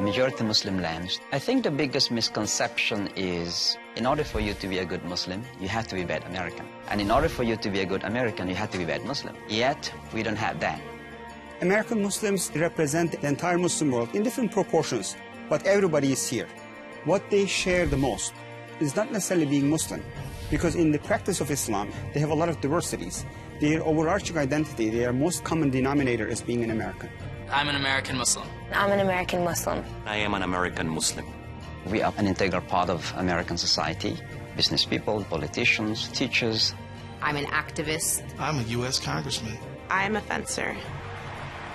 majority Muslim lands. I think the biggest misconception is in order for you to be a good Muslim, you have to be bad American. And in order for you to be a good American, you have to be bad Muslim. Yet, we don't have that. American Muslims represent the entire Muslim world in different proportions, but everybody is here. What they share the most is not necessarily being Muslim, because in the practice of Islam, they have a lot of diversities. Their overarching identity, their most common denominator is being an American. I'm an American Muslim. I'm an American Muslim. I am an American Muslim. We are an integral part of American society. Business people, politicians, teachers. I'm an activist. I'm a U.S. congressman. I'm a fencer.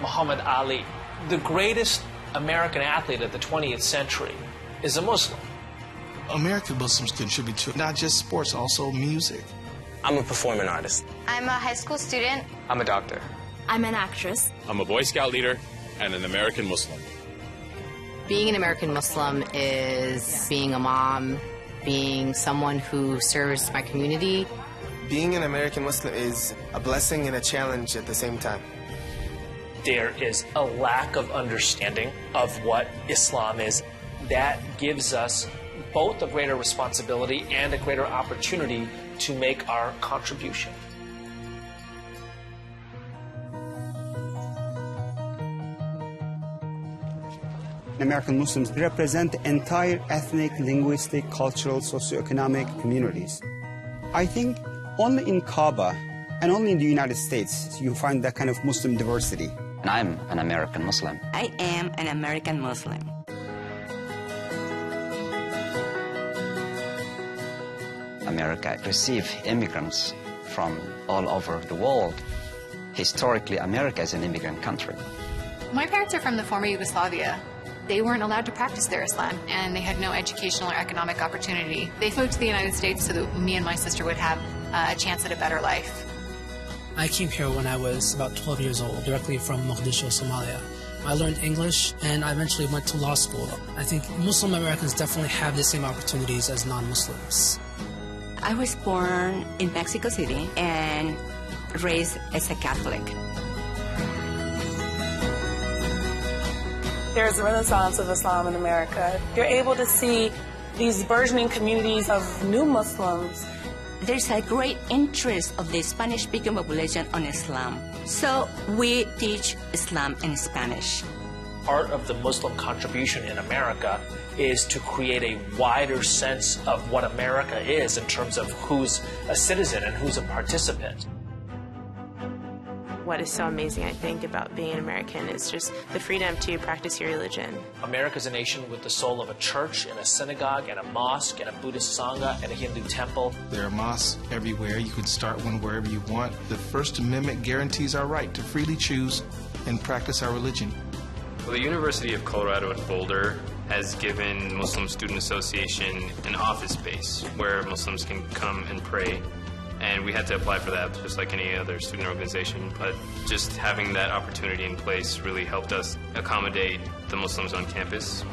Muhammad Ali, the greatest American athlete of the 20th century, is a Muslim. American Muslims contribute to not just sports, also music. I'm a performing artist. I'm a high school student. I'm a doctor. I'm an actress. I'm a Boy Scout leader and an American Muslim. Being an American Muslim is being a mom, being someone who serves my community. Being an American Muslim is a blessing and a challenge at the same time. There is a lack of understanding of what Islam is. That gives us both a greater responsibility and a greater opportunity to make our contribution. American Muslims represent the entire ethnic, linguistic, cultural, socioeconomic communities. I think only in Kaaba and only in the United States you find that kind of Muslim diversity. And I'm an American Muslim. I am an American Muslim. America receives immigrants from all over the world. Historically, America is an immigrant country. My parents are from the former Yugoslavia. They weren't allowed to practice their Islam, and they had no educational or economic opportunity. They moved to the United States so that me and my sister would have a chance at a better life. I came here when I was about 12 years old, directly from Mogadishu, Somalia. I learned English, and I eventually went to law school. I think Muslim Americans definitely have the same opportunities as non-Muslims. I was born in Mexico City and raised as a Catholic. There's a renaissance of Islam in America. You're able to see these burgeoning communities of new Muslims. There's a great interest of the Spanish-speaking population on Islam. So we teach Islam in Spanish. Part of the Muslim contribution in America is to create a wider sense of what America is in terms of who's a citizen and who's a participant. What is so amazing, I think, about being an American is just the freedom to practice your religion. America's a nation with the soul of a church and a synagogue and a mosque and a Buddhist sangha and a Hindu temple. There are mosques everywhere. You can start one wherever you want. The First Amendment guarantees our right to freely choose and practice our religion. Well, the University of Colorado at Boulder has given Muslim Student Association an office space where Muslims can come and pray. And we had to apply for that just like any other student organization, but just having that opportunity in place really helped us accommodate the Muslims on campus.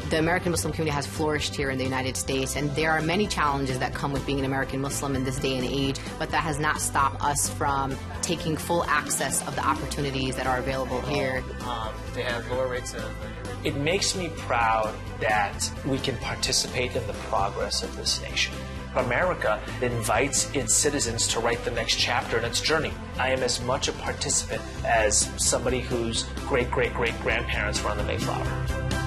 The American Muslim community has flourished here in the United States, and there are many challenges that come with being an American Muslim in this day and age, but that has not stopped us from taking full access of the opportunities that are available here. They have lower rates of... It makes me proud that we can participate in the progress of this nation. America invites its citizens to write the next chapter in its journey. I am as much a participant as somebody whose great-great-great-grandparents were on the Mayflower.